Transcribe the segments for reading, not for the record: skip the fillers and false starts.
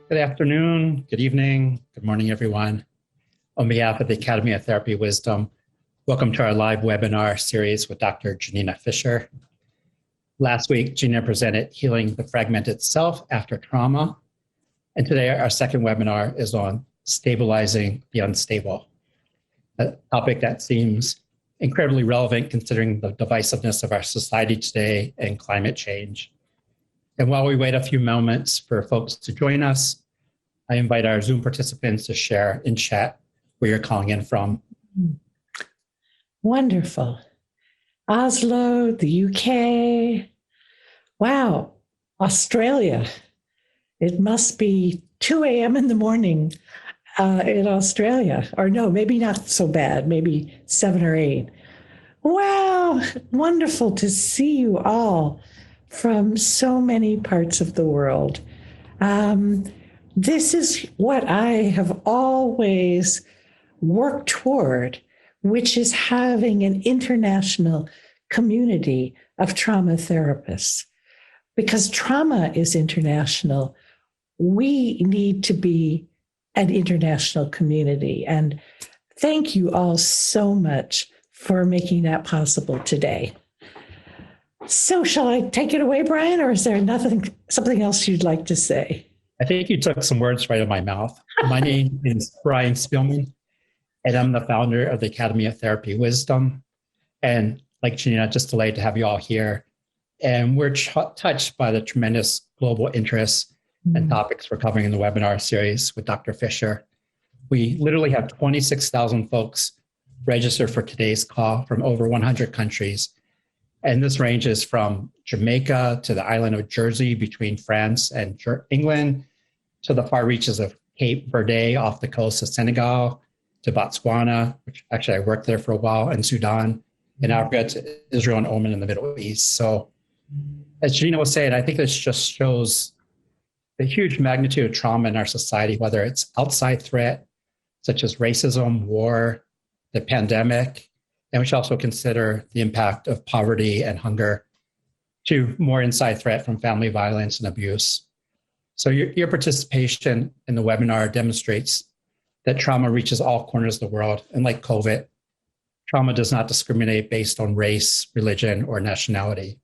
Good afternoon, good evening, good morning, everyone. On behalf of the Academy of Therapy Wisdom, welcome to our live webinar series with Dr. Janina Fisher. Last week, Janina presented Healing the Fragmented Self After Trauma. And today, our second webinar is on Stabilizing the Unstable, a topic that seems incredibly relevant considering the divisiveness of our society today and climate change. And while we wait a few moments for folks to join us, I invite our Zoom participants to share in chat where you're calling in from. Wonderful. Oslo, the UK. Wow, Australia. It must be 2 a.m. in the morning in Australia. Or no, maybe not so bad, maybe 7 or 8. Wow, wonderful to see you all from so many parts of the world. This is what I have always worked toward, which is having an international community of trauma therapists. Because trauma is international, we need to be an international community. And thank you all so much for making that possible today. So shall I take it away, Brian, or is there something else you'd like to say? I think you took some words right out of my mouth. My name is Brian Spielman, and I'm the founder of the Academy of Therapy Wisdom. And like Janina, just delighted to have you all here. And we're touched by the tremendous global interests and topics we're covering in the webinar series with Dr. Fisher. We literally have 26,000 folks registered for today's call from over 100 countries. And this ranges from Jamaica to the island of Jersey between France and England, to the far reaches of Cape Verde off the coast of Senegal, to Botswana, which actually I worked there for a while, and Sudan, and Africa, to Israel and Oman in the Middle East. So as Gina was saying, I think this just shows the huge magnitude of trauma in our society, whether it's outside threat, such as racism, war, the pandemic, and we should also consider the impact of poverty and hunger, to more inside threat from family violence and abuse. So your participation in the webinar demonstrates that trauma reaches all corners of the world. And like COVID, trauma does not discriminate based on race, religion, or nationality.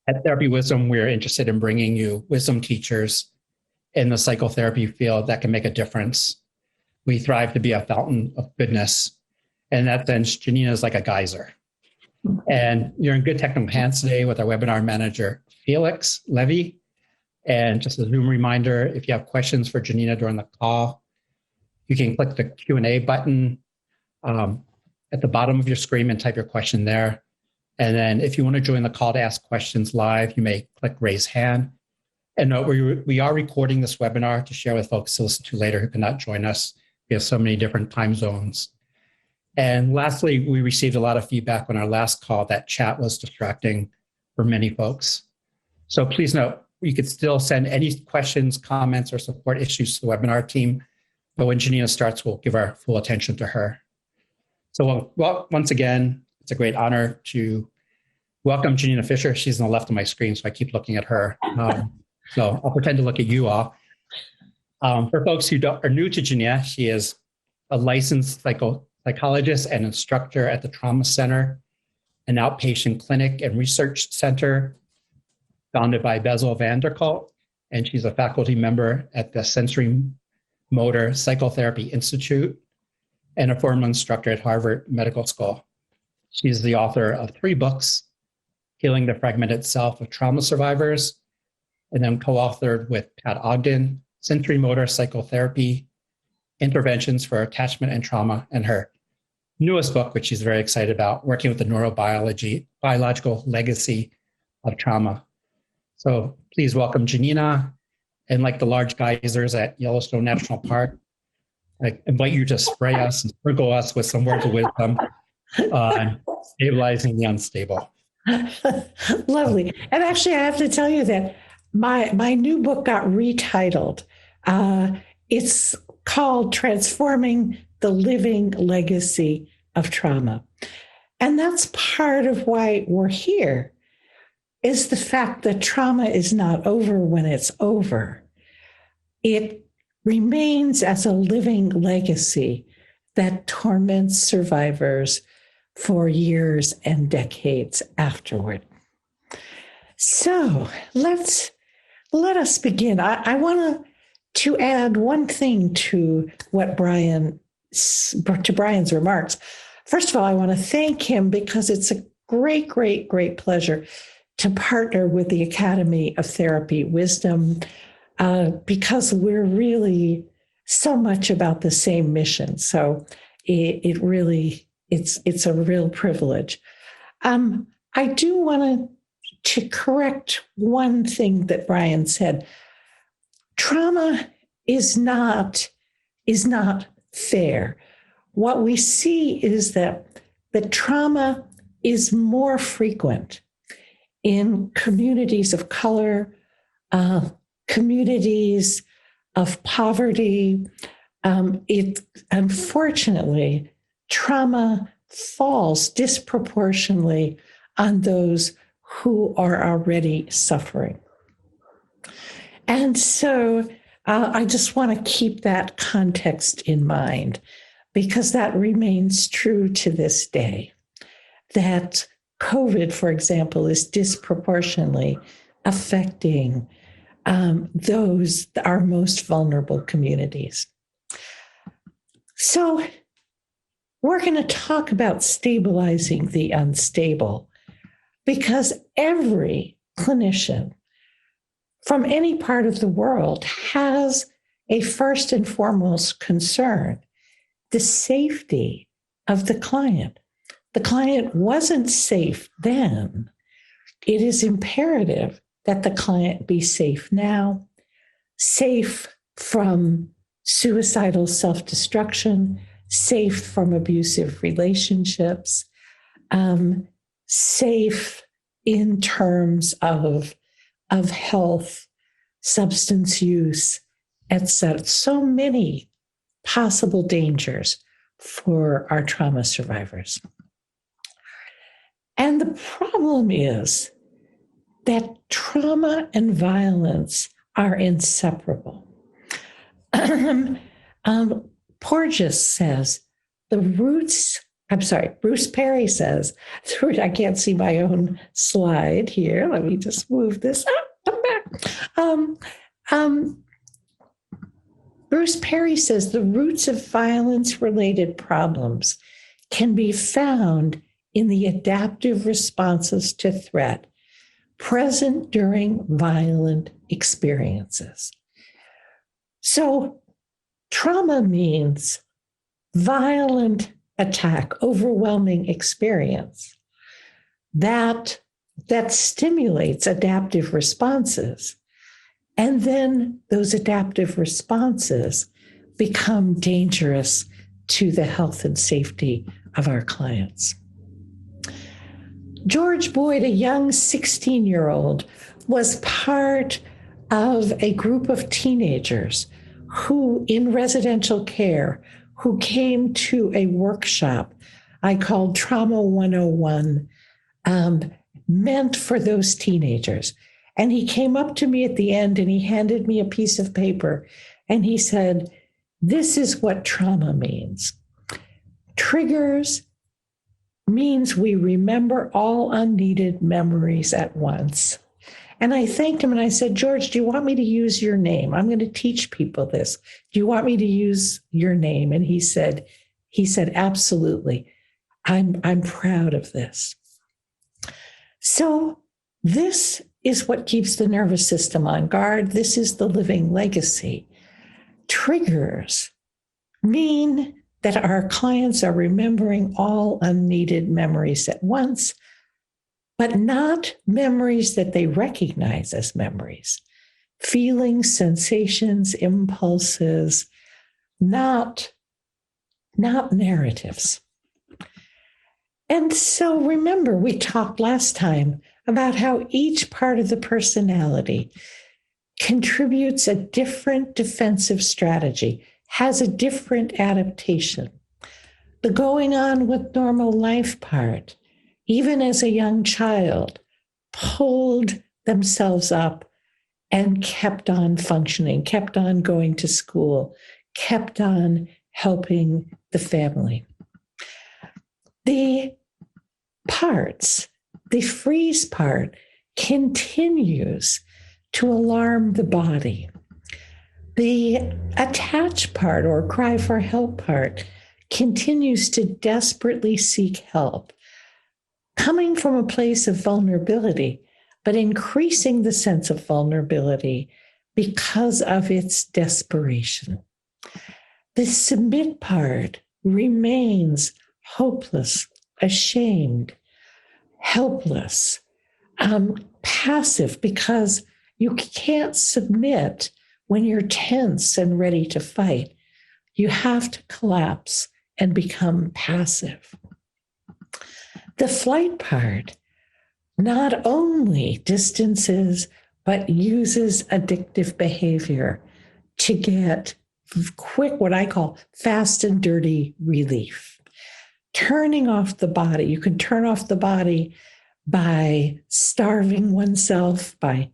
At Therapy Wisdom, we're interested in bringing you wisdom teachers in the psychotherapy field that can make a difference. We thrive to be a fountain of goodness. And in that sense, Janina is like a geyser. And you're in good technical hands today with our webinar manager, Felix Levy. And just a Zoom reminder, if you have questions for Janina during the call, you can click the Q&A button at the bottom of your screen and type your question there. And then if you want to join the call to ask questions live, you may click raise hand. And note, we are recording this webinar to share with folks to listen to later who cannot join us. We have so many different time zones. And lastly, we received a lot of feedback on our last call that chat was distracting for many folks. So please note, you could still send any questions, comments, or support issues to the webinar team. But when Janina starts, we'll give our full attention to her. So once again, it's a great honor to welcome Janina Fisher. She's on the left of my screen, so I keep looking at her. So I'll pretend to look at you all. For folks who are new to Janina, she is a licensed psychologist and instructor at the Trauma Center, an outpatient clinic and research center founded by Bezel van der Kolk, and she's a faculty member at the Sensory Motor Psychotherapy Institute and a former instructor at Harvard Medical School. She's the author of 3 books, Healing the Fragmented Self of Trauma Survivors, and then co-authored with Pat Ogden, Sensory Motor Psychotherapy, Interventions for Attachment and Trauma, and her newest book, which she's very excited about, Working with the Biological Legacy of Trauma. So please welcome Janina. And like the large geysers at Yellowstone National Park, I invite you to spray us and sprinkle us with some words of wisdom on stabilizing the unstable. Lovely. And actually, I have to tell you that my new book got retitled. It's called Transforming the Living Legacy of Trauma. And that's part of why we're here, is the fact that trauma is not over when it's over. it remains as a living legacy that torments survivors for years and decades afterward. So let us begin. I want to add one thing to Brian's remarks. First of all, I want to thank him because it's a great, great, great pleasure to partner with the Academy of Therapy Wisdom, because we're really so much about the same mission. So it's a real privilege. I do want to correct one thing that Brian said. Trauma is not fair. What we see is that the trauma is more frequent in communities of color, communities of poverty. Unfortunately, trauma falls disproportionately on those who are already suffering. And so I just want to keep that context in mind, because that remains true to this day, that COVID, for example, is disproportionately affecting those, our most vulnerable communities. So we're going to talk about stabilizing the unstable, because every clinician from any part of the world has a first and foremost concern: the safety of the client. The client wasn't safe then. It is imperative that the client be safe now, safe from suicidal self-destruction, safe from abusive relationships, safe in terms of health, substance use, etc. So many possible dangers for our trauma survivors. And the problem is that trauma and violence are inseparable. Porges says Bruce Perry says, I can't see my own slide here. Let me just move this up. Come back. Bruce Perry says the roots of violence-related problems can be found in the adaptive responses to threat present during violent experiences. So trauma means violent attack, overwhelming experience that stimulates adaptive responses. And then those adaptive responses become dangerous to the health and safety of our clients. George Boyd, a young 16-year-old, was part of a group of teenagers who, in residential care, who came to a workshop I called Trauma 101, meant for those teenagers. And he came up to me at the end and he handed me a piece of paper and he said, "This is what trauma means. Triggers means we remember all unneeded memories at once." And I thanked him and I said, "George, do you want me to use your name? I'm going to teach people this. Do you want me to use your name?" And he said, "Absolutely. I'm proud of this." So this is what keeps the nervous system on guard. This is the living legacy. Triggers mean that our clients are remembering all unneeded memories at once, but not memories that they recognize as memories. Feelings, sensations, impulses, not narratives. And so remember, we talked last time about how each part of the personality contributes a different defensive strategy, has a different adaptation. The going on with normal life part, even as a young child, pulled themselves up and kept on functioning, kept on going to school, kept on helping the family. The freeze part continues to alarm the body. The attach part or cry for help part continues to desperately seek help, coming from a place of vulnerability, but increasing the sense of vulnerability because of its desperation. The submit part remains hopeless, ashamed, helpless, passive, because you can't submit when you're tense and ready to fight. You have to collapse and become passive. The flight part not only distances, but uses addictive behavior to get quick, what I call fast and dirty relief. Turning off the body. You can turn off the body by starving oneself, by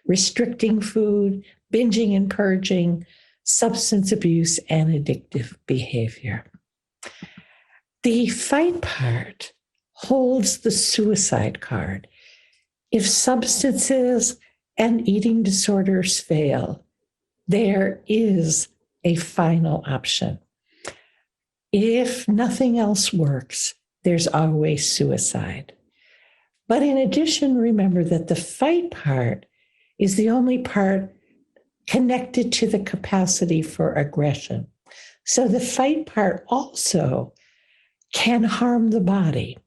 restricting food, binging and purging, substance abuse, and addictive behavior. The fight part holds the suicide card. If substances and eating disorders fail, there is a final option. If nothing else works, there's always suicide. But in addition, remember that the fight part is the only part connected to the capacity for aggression. So the fight part also can harm the body,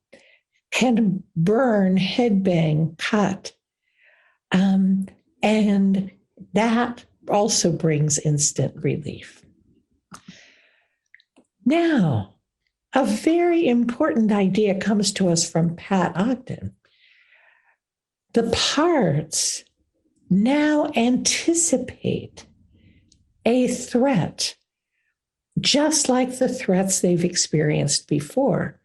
can burn, headbang, cut. And that also brings instant relief. Now, a very important idea comes to us from Pat Ogden. The parts now anticipate a threat, just like the threats they've experienced before.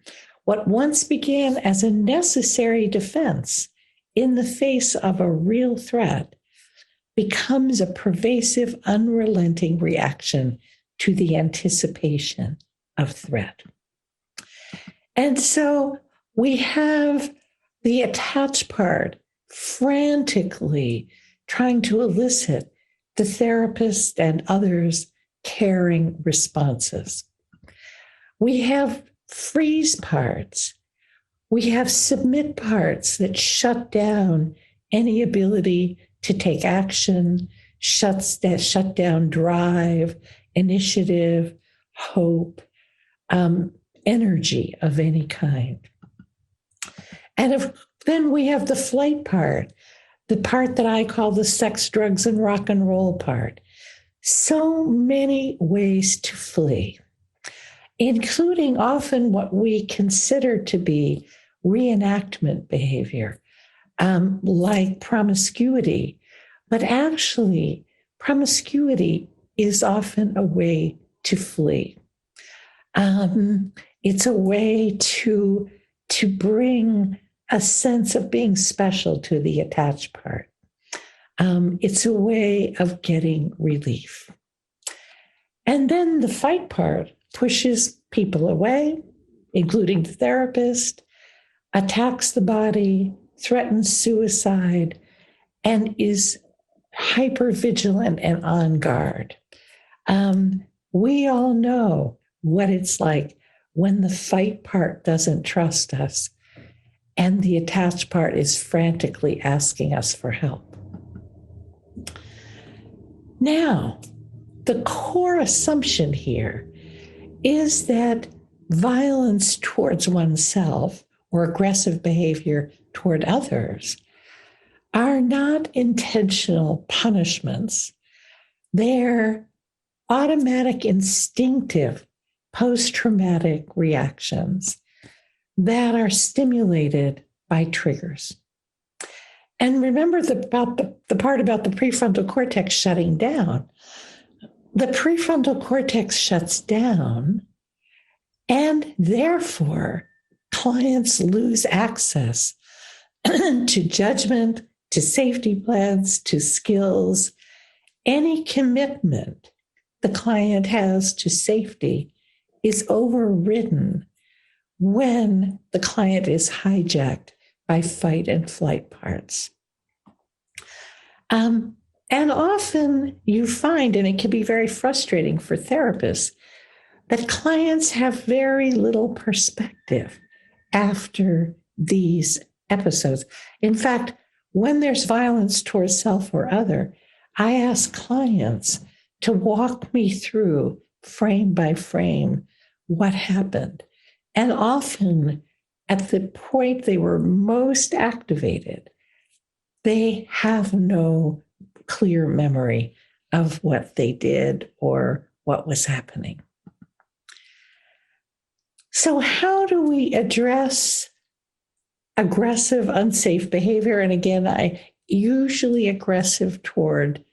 What once began as a necessary defense in the face of a real threat becomes a pervasive, unrelenting reaction to the anticipation of threat. And so we have the attached part frantically trying to elicit the therapist and others' caring responses. We have freeze parts. We have submit parts that shut down any ability to take action, shut down drive, initiative, hope, energy of any kind. And then we have the flight part, the part that I call the sex, drugs, and rock and roll part. So many ways to flee, including often what we consider to be reenactment behavior, like promiscuity. But actually, promiscuity is often a way to flee. It's a way to bring a sense of being special to the attached part. It's a way of getting relief. And then the fight part pushes people away, including the therapist, attacks the body, threatens suicide, and is hypervigilant and on guard. We all know what it's like when the fight part doesn't trust us and the attached part is frantically asking us for help. Now, the core assumption here is that violence towards oneself or aggressive behavior toward others are not intentional punishments. They're automatic, instinctive, post-traumatic reactions that are stimulated by triggers. And remember the part about the prefrontal cortex shutting down. The prefrontal cortex shuts down, and therefore clients lose access to judgment, to safety plans, to skills, any commitment the client has to safety is overridden when the client is hijacked by fight and flight parts. And often you find, and it can be very frustrating for therapists, that clients have very little perspective after these episodes. In fact, when there's violence towards self or other, I ask clients to walk me through frame by frame what happened. And often at the point they were most activated, they have no clear memory of what they did or what was happening. So how do we address aggressive, unsafe behavior? And again, I usually aggressive toward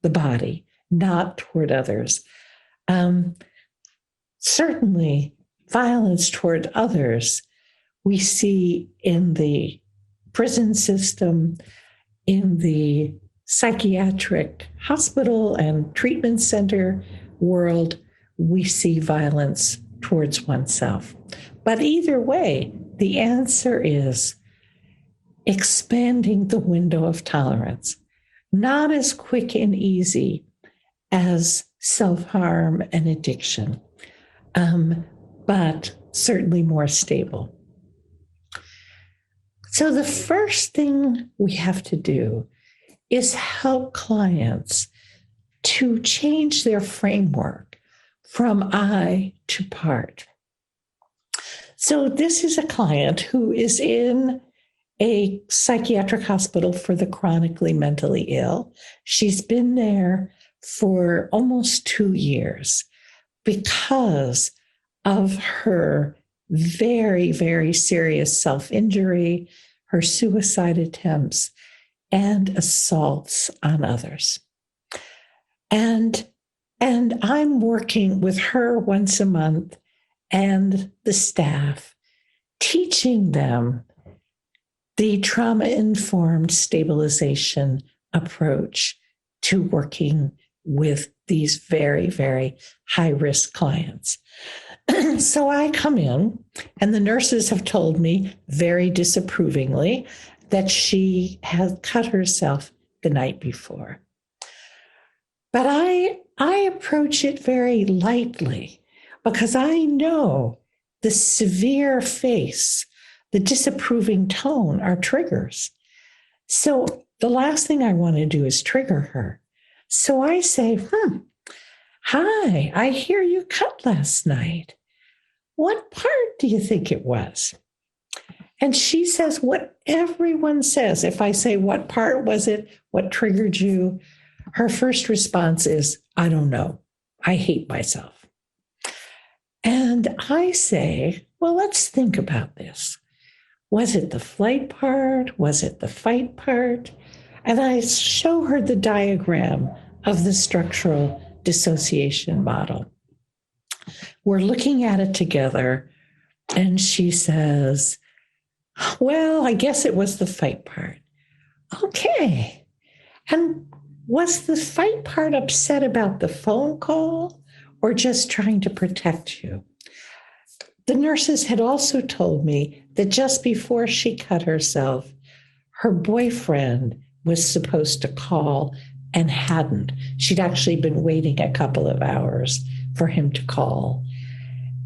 the body, not toward others. Certainly, violence toward others we see in the prison system, in the psychiatric hospital and treatment center world, we see violence towards oneself. But either way, the answer is expanding the window of tolerance, not as quick and easy as self-harm and addiction, but certainly more stable. So the first thing we have to do is help clients to change their framework from I to part. So this is a client who is in a psychiatric hospital for the chronically mentally ill. She's been there for almost 2 years because of her very, very serious self-injury, her suicide attempts, and assaults on others. And I'm working with her once a month and the staff, teaching them the trauma-informed stabilization approach to working with these very, very high-risk clients. So I come in, and the nurses have told me very disapprovingly that she had cut herself the night before. But I approach it very lightly because I know the severe face, the disapproving tone are triggers. So the last thing I want to do is trigger her. So I say, hi, I hear you cut last night. What part do you think it was? And she says what everyone says. If I say, what part was it? What triggered you? Her first response is, I don't know. I hate myself. And I say, well, let's think about this. Was it the flight part? Was it the fight part? And I show her the diagram of the structural dissociation model. We're looking at it together, and she says, well, I guess it was the fight part. Okay. And was the fight part upset about the phone call or just trying to protect you? The nurses had also told me that just before she cut herself, her boyfriend was supposed to call and hadn't. She'd actually been waiting a couple of hours for him to call.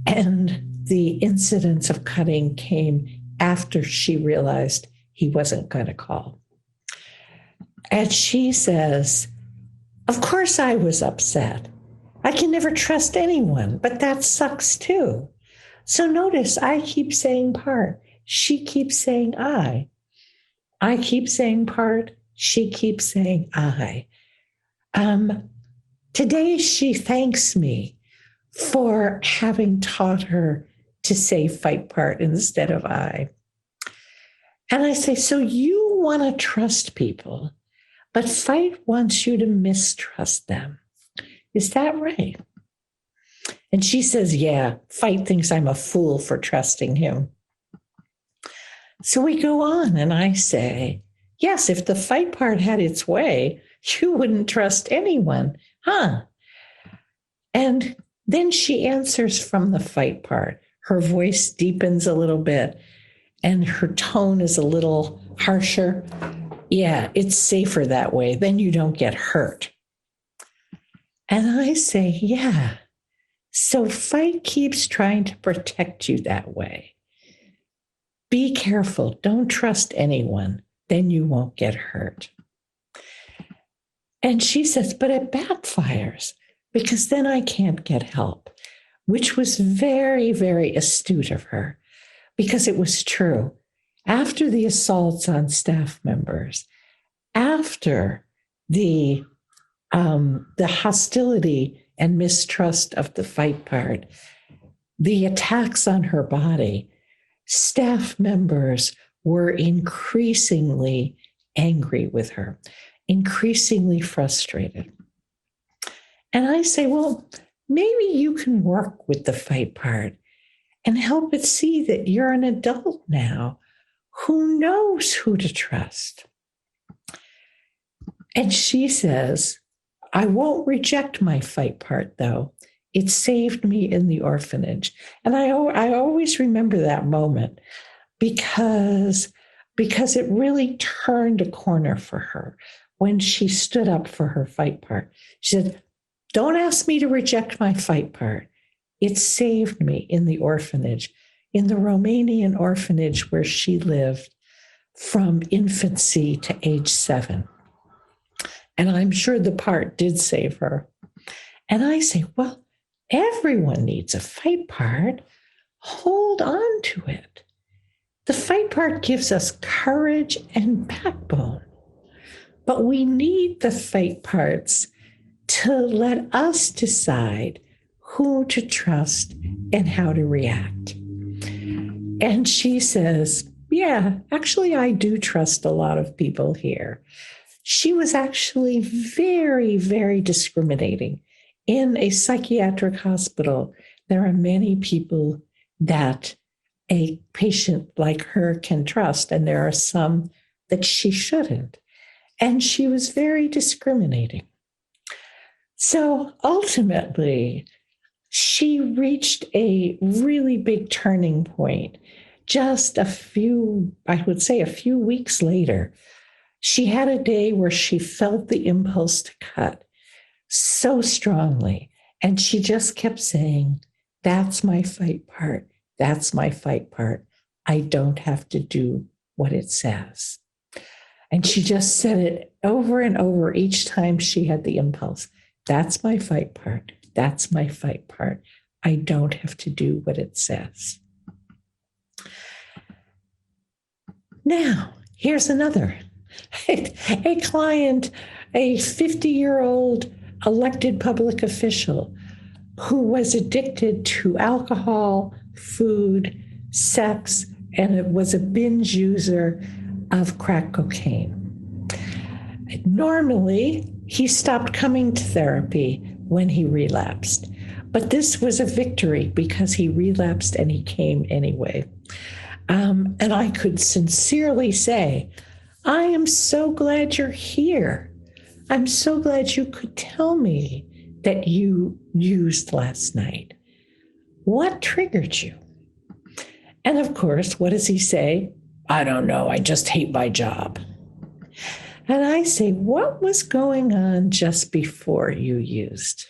And the incidents of cutting came after she realized he wasn't going to call. And she says, of course I was upset. I can never trust anyone, but that sucks too. So notice I keep saying part. She keeps saying I. I keep saying part. She keeps saying I. Today she thanks me for having taught her to say fight part instead of I. And I say, so you want to trust people, but fight wants you to mistrust them. Is that right? And she says, yeah, fight thinks I'm a fool for trusting him. So we go on, and I say, yes, if the fight part had its way, you wouldn't trust anyone, huh? And then she answers from the fight part. Her voice deepens a little bit and her tone is a little harsher. Yeah, it's safer that way. Then you don't get hurt. And I say, yeah. So fight keeps trying to protect you that way. Be careful. Don't trust anyone. Then you won't get hurt. And she says, but it backfires because then I can't get help, which was very, very astute of her because it was true. After the assaults on staff members, after the hostility and mistrust of the fight part, the attacks on her body, staff members were increasingly angry with her, increasingly frustrated. And I say, well, maybe you can work with the fight part and help it see that you're an adult now who knows who to trust. And she says, I won't reject my fight part, though. It saved me in the orphanage. And I always remember that moment because it really turned a corner for her when she stood up for her fight part. She said, don't ask me to reject my fight part. It saved me in the orphanage, in the Romanian orphanage where she lived from infancy to age 7. And I'm sure the part did save her. And I say, well, everyone needs a fight part. Hold on to it. The fight part gives us courage and backbone. But we need the fight parts to let us decide who to trust and how to react. And she says, yeah, actually, I do trust a lot of people here. She was actually very, very discriminating. In a psychiatric hospital, there are many people that a patient like her can trust, and there are some that she shouldn't. And she was very discriminating. So ultimately, she reached a really big turning point. Just a few weeks later, she had a day where she felt the impulse to cut so strongly. And she just kept saying, that's my fight part. That's my fight part. I don't have to do what it says. And she just said it over and over each time she had the impulse. That's my fight part. That's my fight part. I don't have to do what it says. Now, here's another. A client, a 50-year-old elected public official who was addicted to alcohol, food, sex, and it was a binge user of crack cocaine. Normally, he stopped coming to therapy when he relapsed, but this was a victory because he relapsed and he came anyway. And I could sincerely say, I am so glad you're here. I'm so glad you could tell me that you used last night. What triggered you? And of course, what does he say? I don't know. I just hate my job. And I say, what was going on just before you used?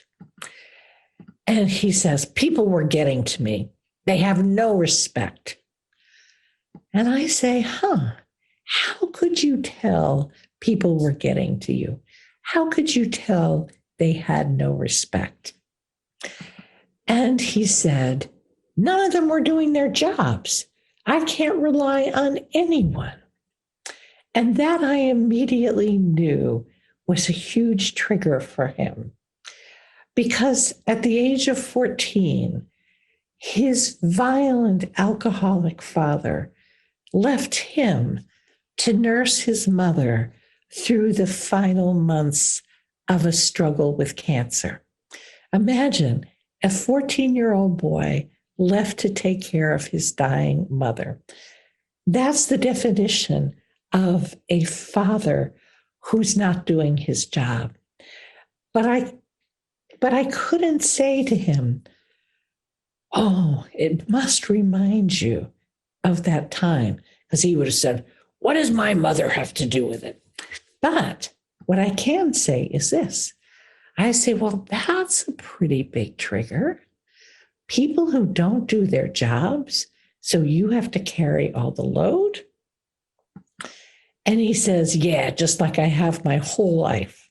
And he says, people were getting to me. They have no respect. And I say, how could you tell people were getting to you? How could you tell they had no respect? And he said, none of them were doing their jobs. I can't rely on anyone. And that I immediately knew was a huge trigger for him. Because at the age of 14, his violent alcoholic father left him to nurse his mother through the final months of a struggle with cancer. Imagine a 14-year-old boy left to take care of his dying mother. That's the definition of a father who's not doing his job. But I couldn't say to him, oh, it must remind you of that time, because he would have said, what does my mother have to do with it? But what I can say is this. I say, well, that's a pretty big trigger. People who don't do their jobs, so you have to carry all the load. And he says, yeah, just like I have my whole life.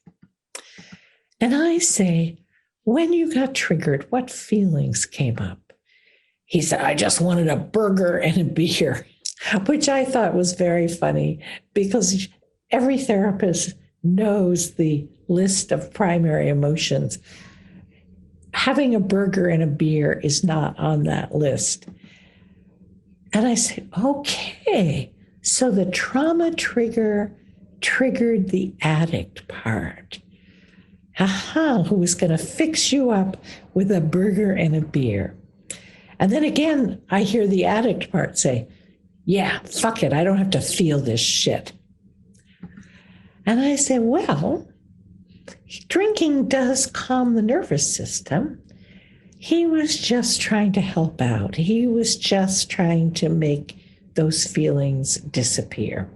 And I say, when you got triggered, what feelings came up? He said, I just wanted a burger and a beer, which I thought was very funny because every therapist knows the list of primary emotions. Having a burger and a beer is not on that list. And I said, okay, so the trauma trigger triggered the addict part. Who was going to fix you up with a burger and a beer. And then again, I hear the addict part say, yeah, fuck it, I don't have to feel this shit. And I say, well, drinking does calm the nervous system. He was just trying to help out. He was just trying to make those feelings disappear.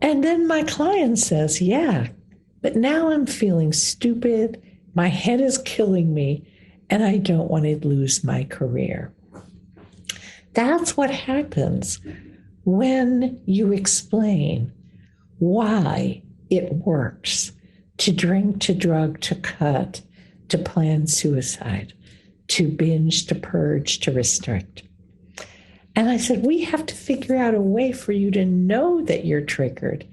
And then my client says, yeah, but now I'm feeling stupid. My head is killing me, and I don't want to lose my career. That's what happens when you explain why it works to drink, to drug, to cut, to plan suicide, to binge, to purge, to restrict. And I said, we have to figure out a way for you to know that you're triggered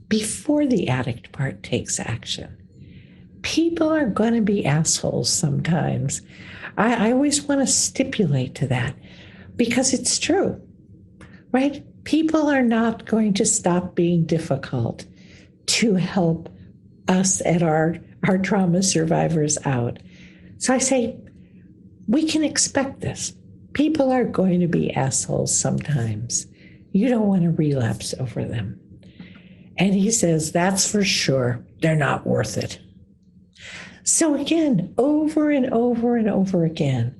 before the addict part takes action. People are going to be assholes sometimes. I always want to stipulate to that because it's true, right? People are not going to stop being difficult to help us and our trauma survivors out. So I say, we can expect this. People are going to be assholes sometimes. You don't want to relapse over them. And he says, that's for sure. They're not worth it. So again, over and over and over again,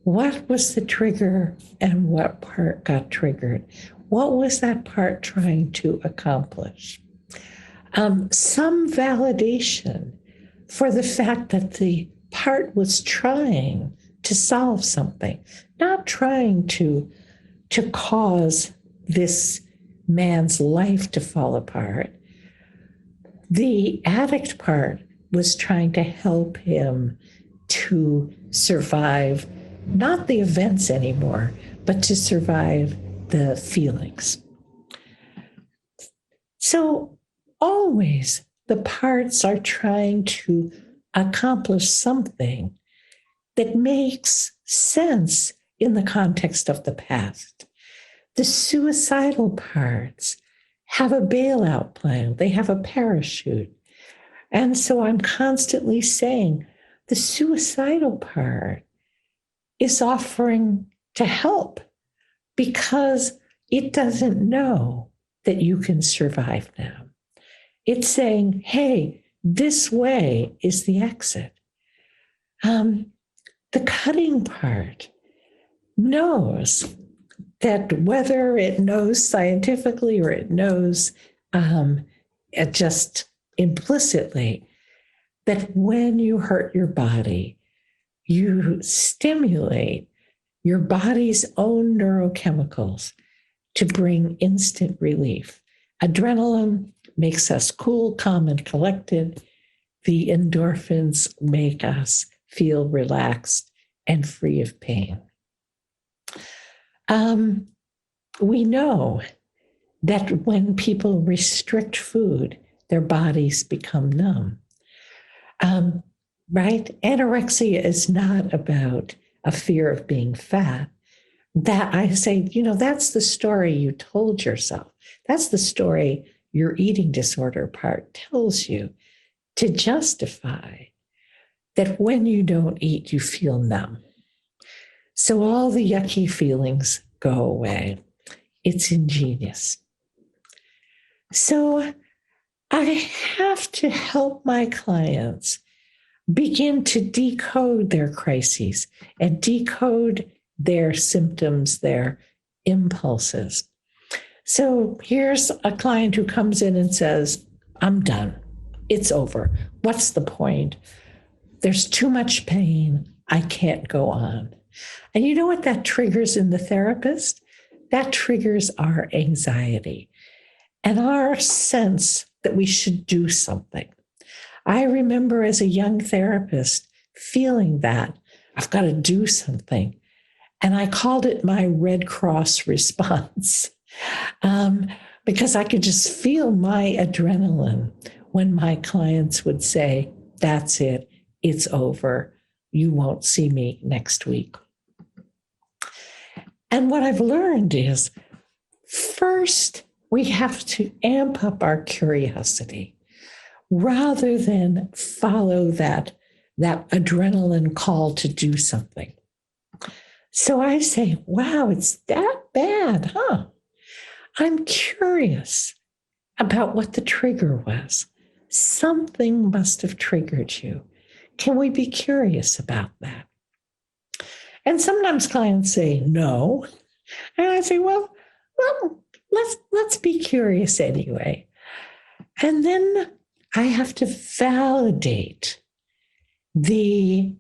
what was the trigger and what part got triggered? What was that part trying to accomplish? Some validation for the fact that the part was trying to solve something, not trying to cause this man's life to fall apart. The addict part was trying to help him to survive, not the events anymore, but to survive the feelings. So always the parts are trying to accomplish something that makes sense in the context of the past. The suicidal parts have a bailout plan. They have a parachute. And so I'm constantly saying the suicidal part is offering to help because it doesn't know that you can survive now. It's saying, hey, this way is the exit. The cutting part knows that whether it knows scientifically or it knows just implicitly, that when you hurt your body, you stimulate your body's own neurochemicals to bring instant relief. Adrenaline makes us cool, calm, and collected. The endorphins make us feel relaxed and free of pain. We know that when people restrict food, their bodies become numb. Right? Anorexia is not about a fear of being fat. That I say, that's the story you told yourself. That's the story your eating disorder part tells you to justify that when you don't eat, you feel numb. So all the yucky feelings go away. it's ingenious. So I have to help my clients begin to decode their crises and decode their symptoms, their impulses. So here's a client who comes in and says, I'm done. It's over. What's the point? There's too much pain. I can't go on. And you know what that triggers in the therapist? That triggers our anxiety and our sense that we should do something. I remember as a young therapist feeling that I've got to do something. And I called it my Red Cross response because I could just feel my adrenaline when my clients would say, that's it, it's over. You won't see me next week. And what I've learned is first, we have to amp up our curiosity rather than follow that adrenaline call to do something. So I say, wow, it's that bad, huh? I'm curious about what the trigger was. Something must have triggered you. Can we be curious about that? And sometimes clients say no. And I say, well, let's be curious anyway. And then I have to validate the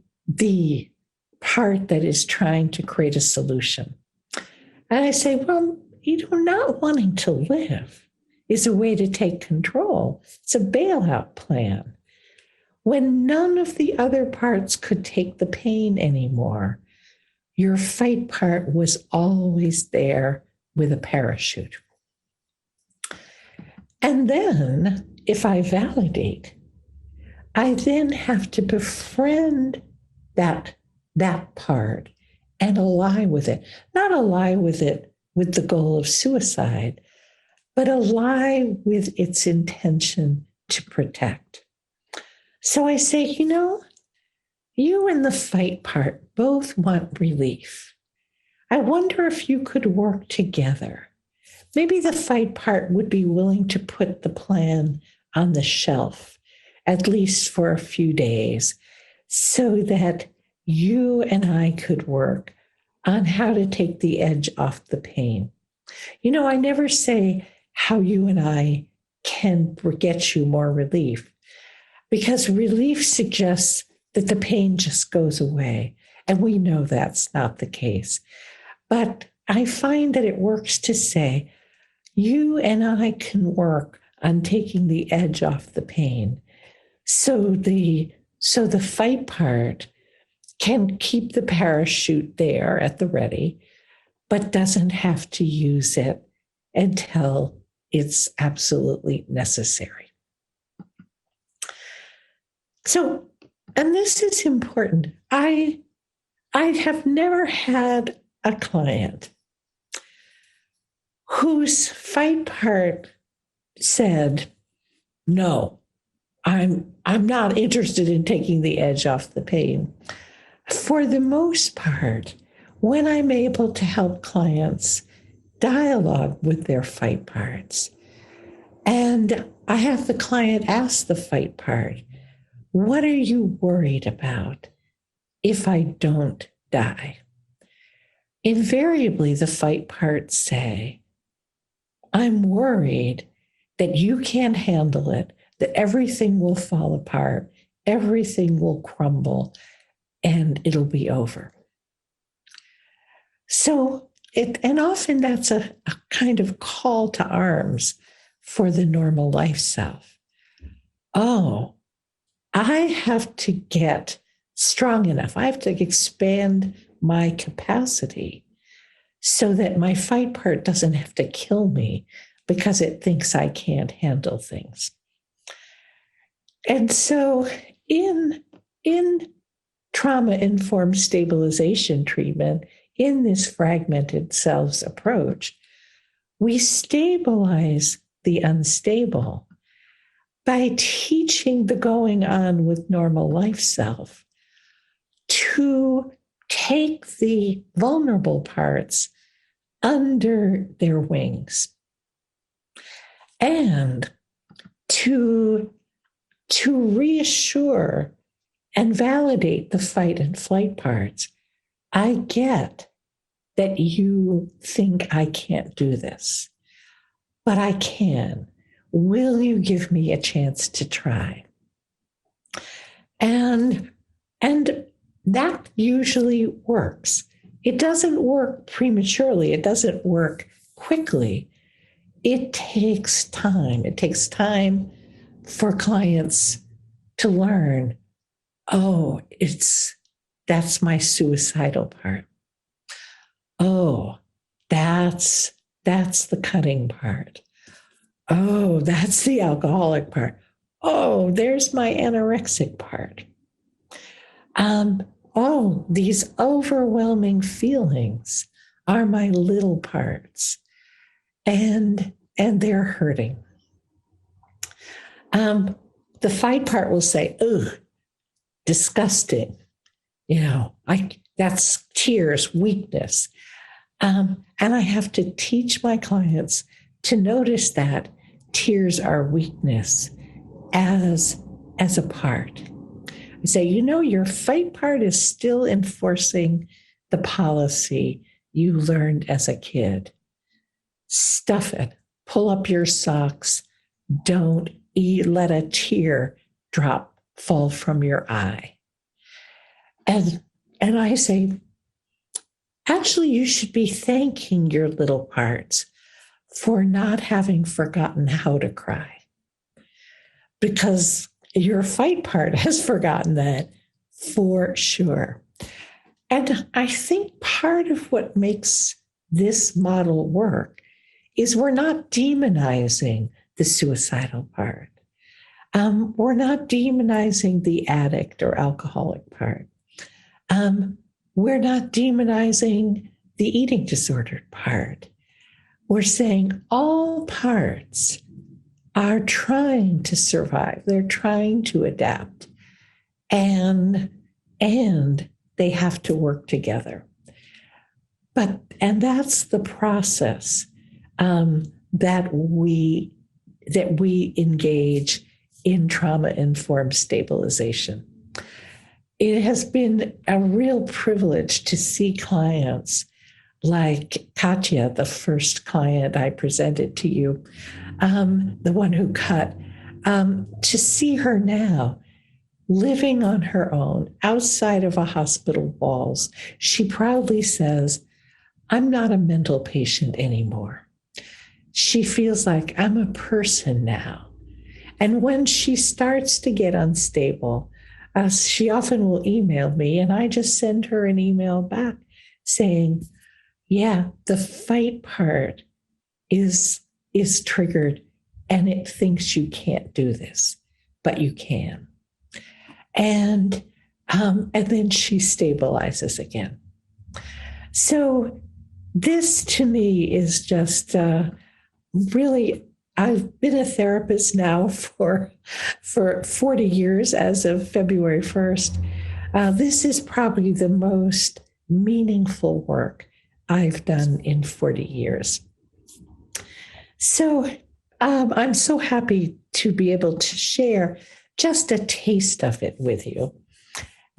part that is trying to create a solution. And I say, well, not wanting to live is a way to take control. It's a bailout plan. When none of the other parts could take the pain anymore, your fight part was always there with a parachute. And then, if I validate, I then have to befriend that part and ally with it. Not ally with it with the goal of suicide, but ally with its intention to protect. So I say, you and the fight part both want relief. I wonder if you could work together. Maybe the fight part would be willing to put the plan on the shelf, at least for a few days, so that you and I could work on how to take the edge off the pain. I never say how you and I can get you more relief, because relief suggests that the pain just goes away. And we know that's not the case. But I find that it works to say, you and I can work on taking the edge off the pain. So the fight part can keep the parachute there at the ready, but doesn't have to use it until it's absolutely necessary. So, and this is important. I have never had a client whose fight part said, no, I'm not interested in taking the edge off the pain. For the most part, when I'm able to help clients dialogue with their fight parts, and I have the client ask the fight part, what are you worried about if I don't die? Invariably, the fight parts say, I'm worried that you can't handle it, that everything will fall apart, everything will crumble, and it'll be over. So, and often that's a kind of call to arms for the normal life self. Oh, I have to get strong enough. I have to expand my capacity so that my fight part doesn't have to kill me because it thinks I can't handle things. And so in trauma-informed stabilization treatment, in this fragmented selves approach, we stabilize the unstable by teaching the going on with normal life self to take the vulnerable parts under their wings. And to reassure and validate the fight and flight parts, I get that you think I can't do this, but I can. Will you give me a chance to try? And that usually works. It doesn't work prematurely. It doesn't work quickly. It takes time. It takes time for clients to learn, oh, that's my suicidal part. Oh, that's the cutting part. Oh, that's the alcoholic part. Oh, there's my anorexic part. Oh, these overwhelming feelings are my little parts, and they're hurting. The fight part will say, ugh, disgusting. That's tears, weakness. And I have to teach my clients to notice that tears are weakness as a part. I say, your fight part is still enforcing the policy you learned as a kid. Stuff it. Pull up your socks. Don't let a tear fall from your eye. And I say, actually, you should be thanking your little parts for not having forgotten how to cry, because your fight part has forgotten that for sure. And I think part of what makes this model work is we're not demonizing the suicidal part. We're not demonizing the addict or alcoholic part. We're not demonizing the eating disordered part. We're saying all parts are trying to survive. They're trying to adapt, and they have to work together. And that's the process that we engage in trauma-informed stabilization. It has been a real privilege to see clients like Katya, the first client I presented to you, the one who cut, to see her now living on her own outside of a hospital walls. She proudly says, I'm not a mental patient anymore. She feels like I'm a person now. And when she starts to get unstable, she often will email me, and I just send her an email back saying, yeah, the fight part is triggered, and it thinks you can't do this, but you can. And then she stabilizes again. So this to me is just really, I've been a therapist now for 40 years as of February 1st. This is probably the most meaningful work I've done in 40 years. So I'm so happy to be able to share just a taste of it with you.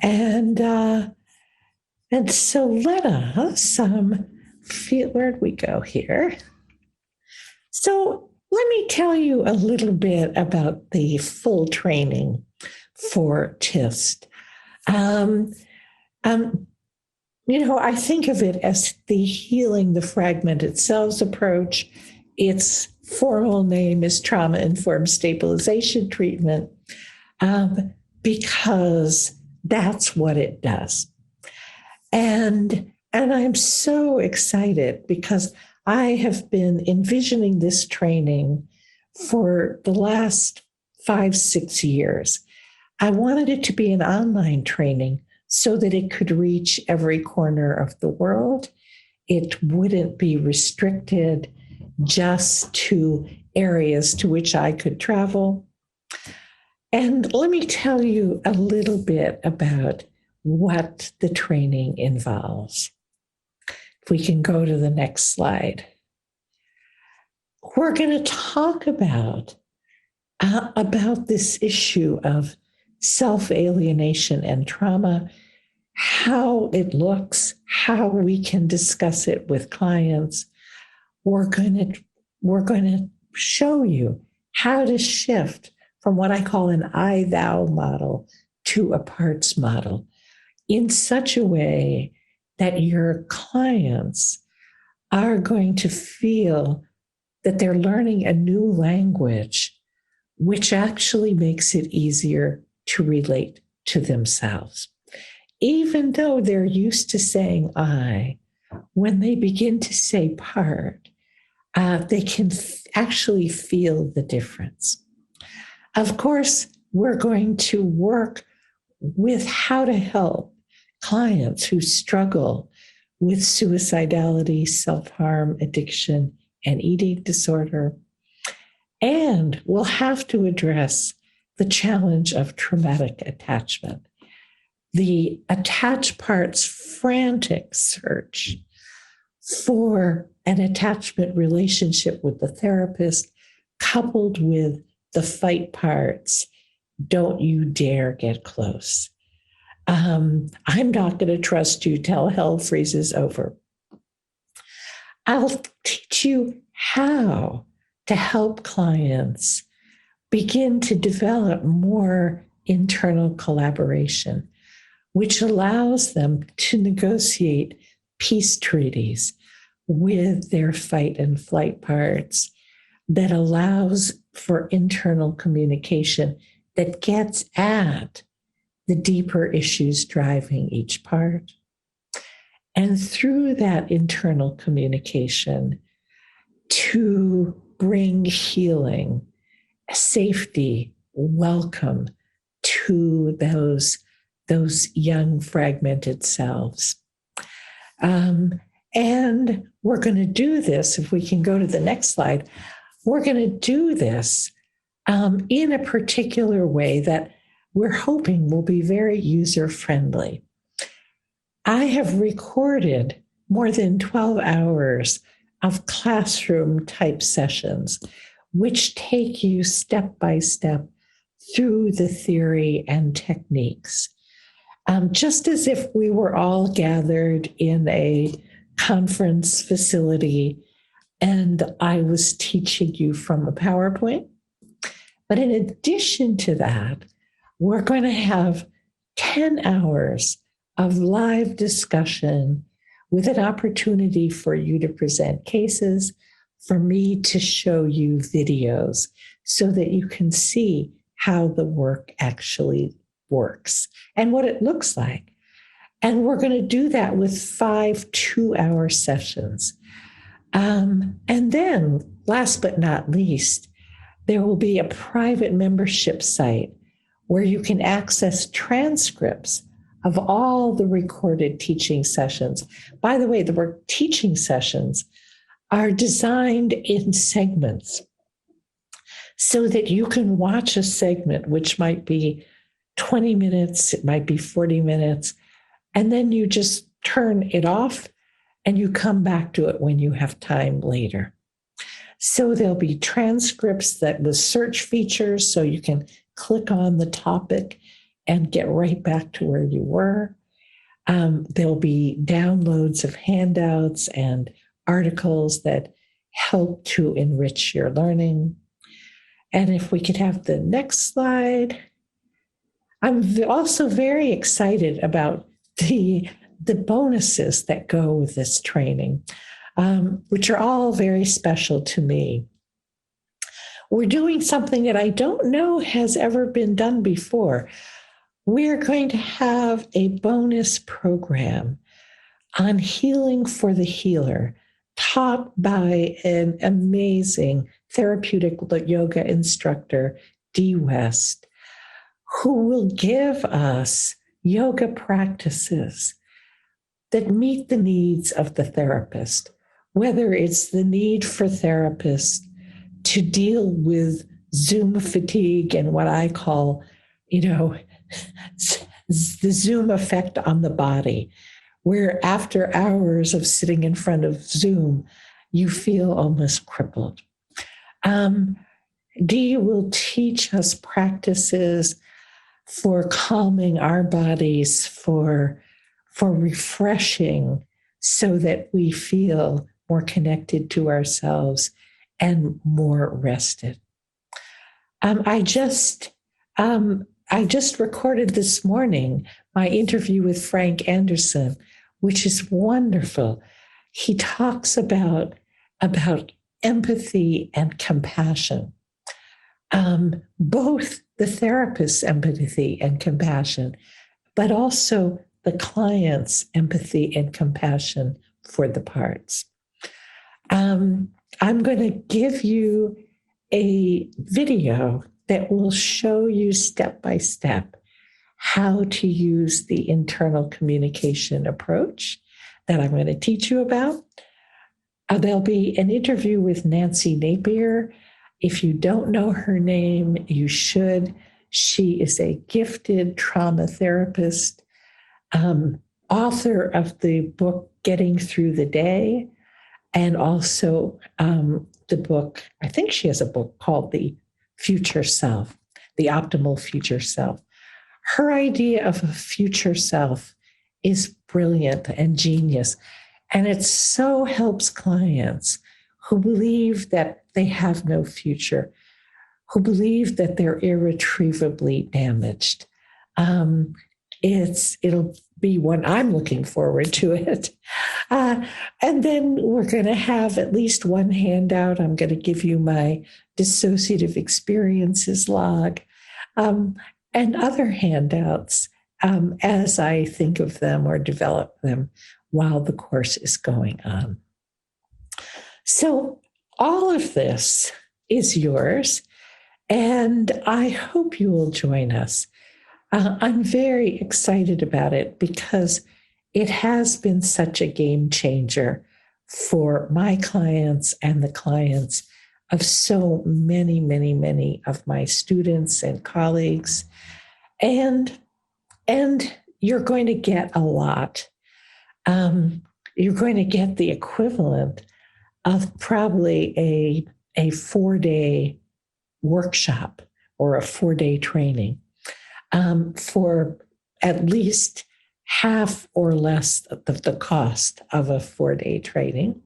And so let us where'd we go here? So let me tell you a little bit about the full training for TIST. I think of it as the healing the fragmented selves approach. Its formal name is trauma-informed stabilization treatment, because that's what it does. And I'm so excited because I have been envisioning this training for the last 5-6 years. I wanted it to be an online training so that it could reach every corner of the world. It wouldn't be restricted just to areas to which I could travel. And let me tell you a little bit about what the training involves. If we can go to the next slide. We're going to talk about this issue of self-alienation and trauma, how it looks, how we can discuss it with clients. We're going to show you how to shift from what I call an I-thou model to a parts model in such a way that your clients are going to feel that they're learning a new language, which actually makes it easier to relate to themselves. Even though they're used to saying I, when they begin to say part, they can actually feel the difference. Of course, we're going to work with how to help clients who struggle with suicidality, self-harm, addiction, and eating disorder. And we'll have to address the challenge of traumatic attachment. The attached part's frantic search for an attachment relationship with the therapist, coupled with the fight parts, don't you dare get close. I'm not going to trust you till hell freezes over. I'll teach you how to help clients begin to develop more internal collaboration, which allows them to negotiate peace treaties with their fight and flight parts, that allows for internal communication that gets at the deeper issues driving each part. And through that internal communication, to bring healing, safety, welcome to those young fragmented selves. And we're going to do this, if we can go to the next slide, we're going to do this in a particular way that we're hoping will be very user-friendly. I have recorded more than 12 hours of classroom-type sessions, which take you step by step through the theory and techniques. Just as if we were all gathered in a conference facility and I was teaching you from a PowerPoint. But in addition to that, we're going to have 10 hours of live discussion with an opportunity for you to present cases, for me to show you videos so that you can see how the work actually works and what it looks like. And we're going to do that with 5 2-hour sessions. And then, last but not least, there will be a private membership site where you can access transcripts of all the recorded teaching sessions. By the way, the teaching sessions are designed in segments so that you can watch a segment, which might be 20 minutes, it might be 40 minutes, and then you just turn it off and you come back to it when you have time later. So there'll be transcripts that with search features, so you can click on the topic and get right back to where you were. There'll be downloads of handouts and articles that help to enrich your learning. And if we could have the next slide. I'm also very excited about the bonuses that go with this training, which are all very special to me. We're doing something that I don't know has ever been done before. We're going to have a bonus program on healing for the healer, taught by an amazing therapeutic yoga instructor, Dee West, who will give us yoga practices that meet the needs of the therapist, whether it's the need for therapists to deal with Zoom fatigue and what I call, the Zoom effect on the body, where after hours of sitting in front of Zoom, you feel almost crippled. Dee will teach us practices for calming our bodies, for refreshing, so that we feel more connected to ourselves and more rested. I just recorded this morning my interview with Frank Anderson, which is wonderful. He talks about empathy and compassion. Both the therapist's empathy and compassion, but also the client's empathy and compassion for the parts. I'm going to give you a video that will show you step by step how to use the internal communication approach that I'm going to teach you about. There'll be an interview with Nancy Napier. If you don't know her name, you should. She is a gifted trauma therapist, author of the book Getting Through the Day, and also the book, I think she has a book called The Future Self, The Optimal Future Self. Her idea of a future self is brilliant and genius, and it so helps clients who believe that they have no future, who believe that they're irretrievably damaged. It'll be one I'm looking forward to it. And then we're going to have at least one handout. I'm going to give you my dissociative experiences log, and other handouts as I think of them or develop them while the course is going on. So all of this is yours, and I hope you will join us. I'm very excited about it because it has been such a game changer for my clients and the clients of so many, many, many of my students and colleagues. And you're going to get a lot. You're going to get the equivalent of probably a 4-day workshop or a 4-day training for at least half or less of the cost of a 4-day training.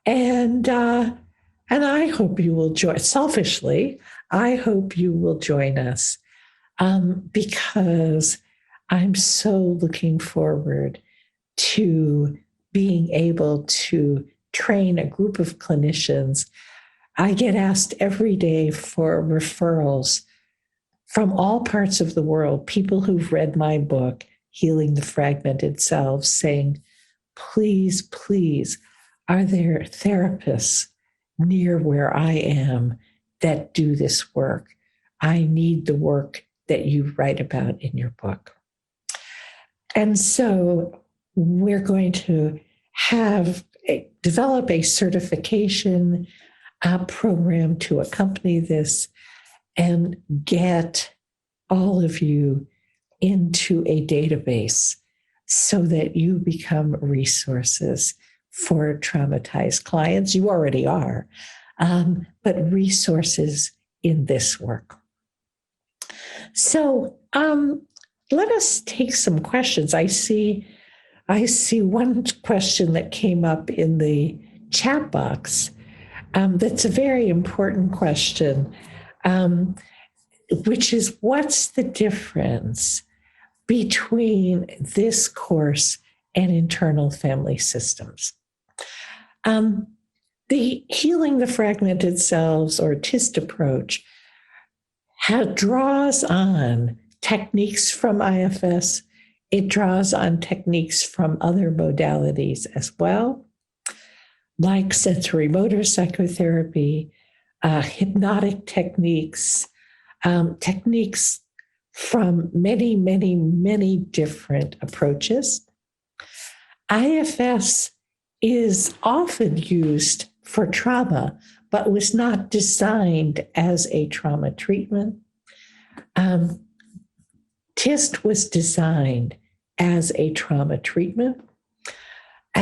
And I hope you will join, selfishly, I hope you will join us because I'm so looking forward to being able to train a group of clinicians. I get asked every day for referrals from all parts of the world, people who've read my book, Healing the Fragmented Selves, saying, please, please, are there therapists near where I am that do this work? I need the work that you write about in your book. And so we're going to develop a certification program to accompany this and get all of you into a database so that you become resources for traumatized clients. You already are, but resources in this work. So let us take some questions. I see one question that came up in the chat box that's a very important question, which is, what's the difference between this course and internal family systems? The Healing the Fragmented Selves, or TIST approach, draws on techniques from IFS. It draws on techniques from other modalities as well, like sensory motor psychotherapy, hypnotic techniques, techniques from many, many, many different approaches. IFS is often used for trauma, but was not designed as a trauma treatment. TIST was designed as a trauma treatment.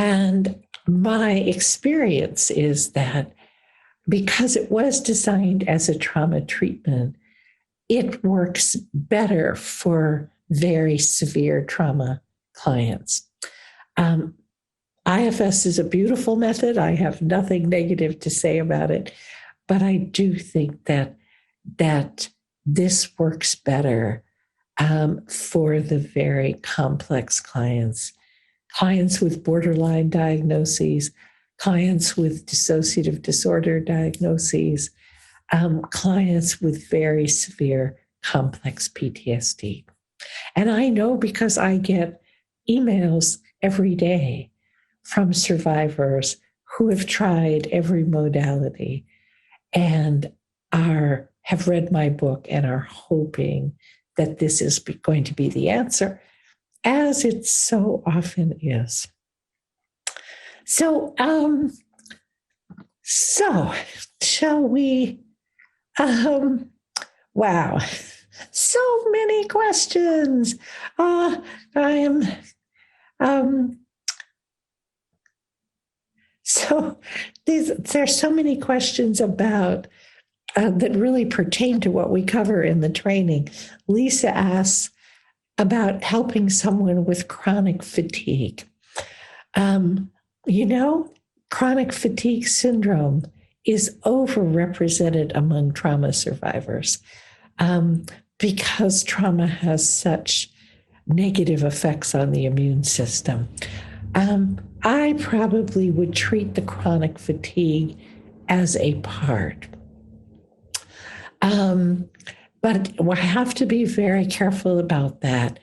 And my experience is that because it was designed as a trauma treatment, it works better for very severe trauma clients. IFS is a beautiful method. I have nothing negative to say about it, but I do think that this works better for the very complex clients with borderline diagnoses, clients with dissociative disorder diagnoses, clients with very severe complex PTSD. And I know because I get emails every day from survivors who have tried every modality and have read my book and are hoping that this is going to be the answer, as it so often is. So shall we? Wow, so many questions. I am. So there's so many questions about that really pertain to what we cover in the training. Lisa asks about helping someone with chronic fatigue. Chronic fatigue syndrome is overrepresented among trauma survivors because trauma has such negative effects on the immune system. I probably would treat the chronic fatigue as a part. But I have to be very careful about that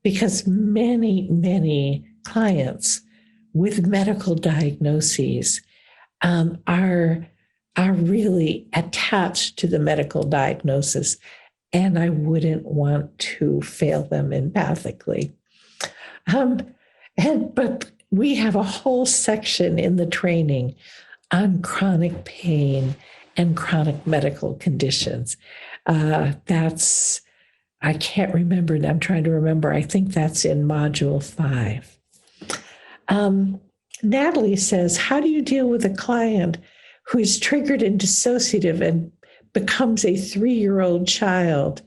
because many, many clients with medical diagnoses are really attached to the medical diagnosis, and I wouldn't want to fail them empathically. But we have a whole section in the training on chronic pain and chronic medical conditions. I can't remember. I'm trying to remember. I think that's in module 5. Natalie says, how do you deal with a client who is triggered and dissociative and becomes a 3-year-old child?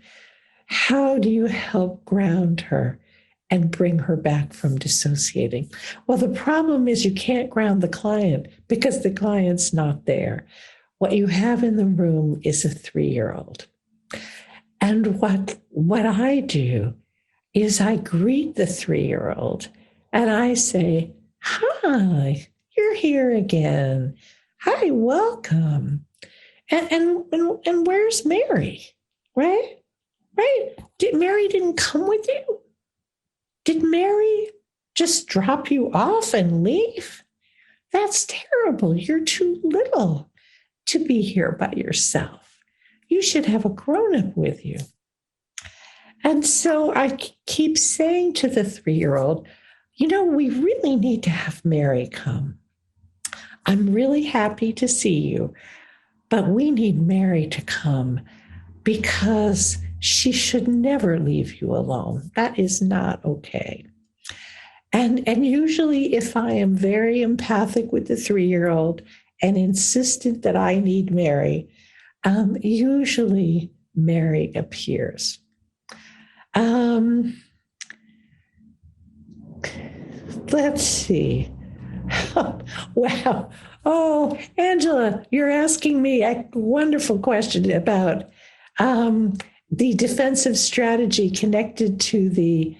How do you help ground her and bring her back from dissociating? Well, the problem is you can't ground the client because the client's not there. What you have in the room is a 3-year-old. And what I do is I greet the 3-year-old and I say, hi, you're here again. Hi, welcome. And where's Mary? Right? Mary didn't come with you? Did Mary just drop you off and leave? That's terrible. You're too little to be here by yourself. You should have a grown-up with you. And so I keep saying to the 3-year-old, we really need to have Mary come. I'm really happy to see you, but we need Mary to come because she should never leave you alone. That is not okay. And usually if I am very empathic with the 3-year-old and insistent that I need Mary, usually Mary appears. Let's see. Wow. Oh, Angela, you're asking me a wonderful question about the defensive strategy connected to the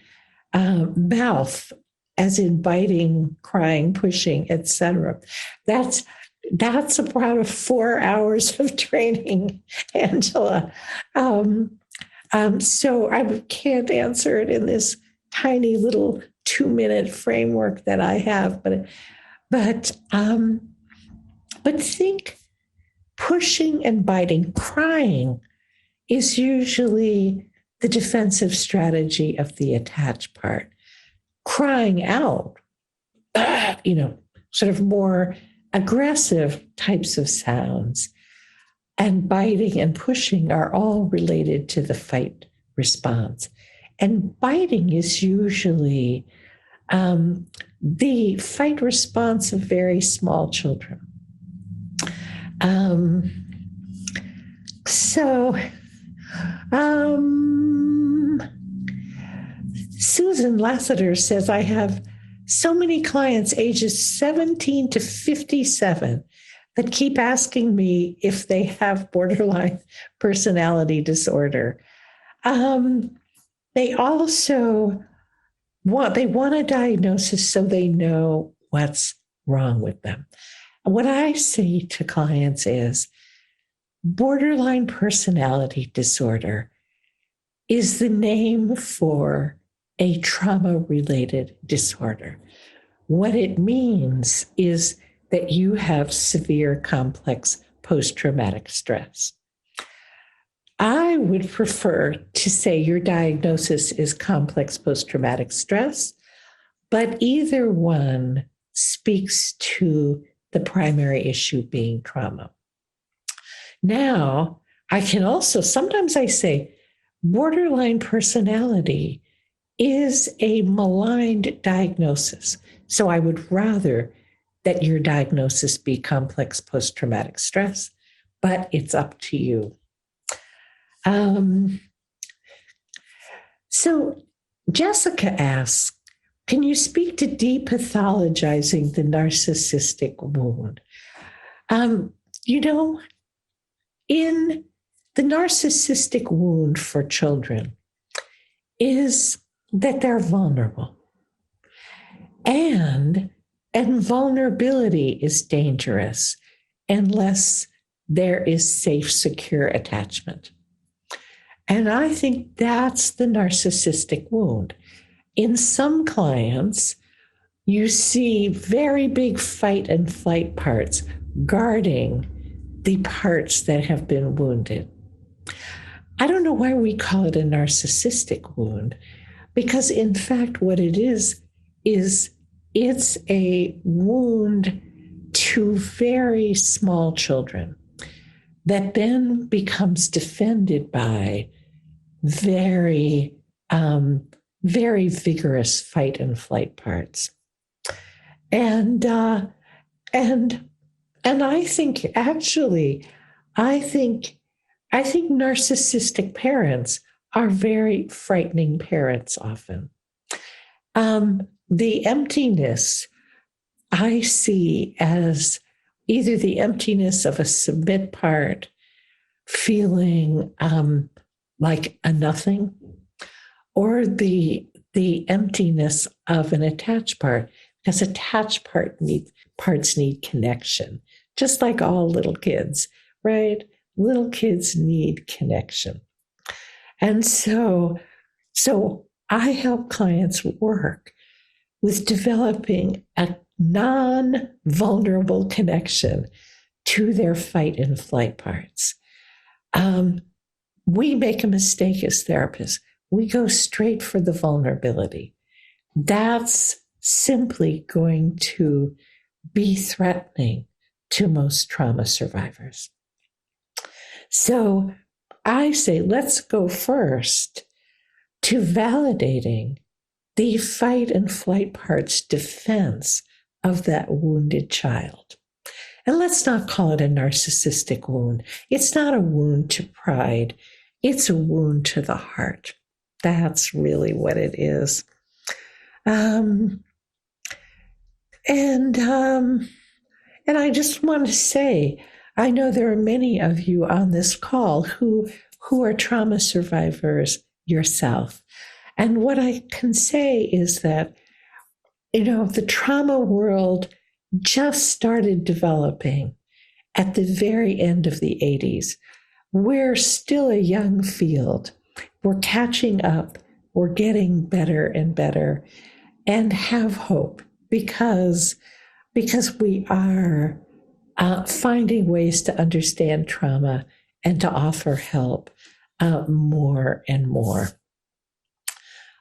mouth, as in biting, crying, pushing, etc. That's about 4 hours of training, Angela. So I can't answer it in this tiny little 2-minute framework that I have, but think pushing and biting, crying is usually the defensive strategy of the attached part. Crying out, sort of more aggressive types of sounds, and biting and pushing are all related to the fight response. And biting is usually the fight response of very small children. Um, so, Susan Lassiter says, I have so many clients ages 17 to 57 that keep asking me if they have borderline personality disorder. They also want a diagnosis so they know what's wrong with them. And what I say to clients is borderline personality disorder is the name for a trauma-related disorder. What it means is that you have severe complex post-traumatic stress. I would prefer to say your diagnosis is complex post-traumatic stress, but either one speaks to the primary issue being trauma. Now, I can also, sometimes I say, borderline personality is a maligned diagnosis. So I would rather that your diagnosis be complex post-traumatic stress, but it's up to you. So Jessica asks, can you speak to depathologizing the narcissistic wound? In the narcissistic wound for children is that they're vulnerable. And vulnerability is dangerous unless there is safe, secure attachment. And I think that's the narcissistic wound. In some clients, you see very big fight and flight parts guarding the parts that have been wounded. I don't know why we call it a narcissistic wound, because in fact, what it is it's a wound to very small children that then becomes defended by very, very vigorous fight and flight parts. And I think actually, I think narcissistic parents are very frightening parents often. The emptiness I see as either the emptiness of a submit part feeling like a nothing, or the emptiness of an attached part, because attached parts need connection, just like all little kids, right? Little kids need connection. And so I help clients work with developing a non-vulnerable connection to their fight and flight parts. We make a mistake as therapists. We go straight for the vulnerability. That's simply going to be threatening to most trauma survivors. So I say, let's go first to validating the fight and flight part's defense of that wounded child. And let's not call it a narcissistic wound. It's not a wound to pride. It's a wound to the heart. That's really what it is. And I just want to say, I know there are many of you on this call who are trauma survivors yourself. And what I can say is that, the trauma world just started developing at the very end of the 80s. We're still a young field. We're catching up. We're getting better and better, and have hope because we are finding ways to understand trauma and to offer help more and more.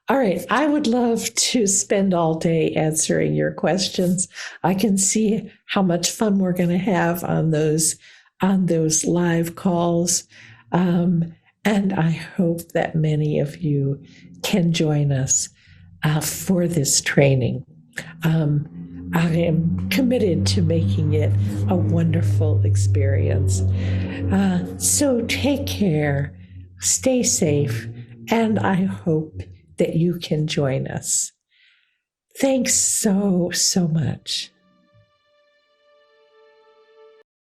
All right, I would love to spend all day answering your questions. I can see how much fun we're going to have on those live calls. And I hope that many of you can join us for this training. I am committed to making it a wonderful experience. So take care, stay safe, and I hope that you can join us. Thanks so, so much.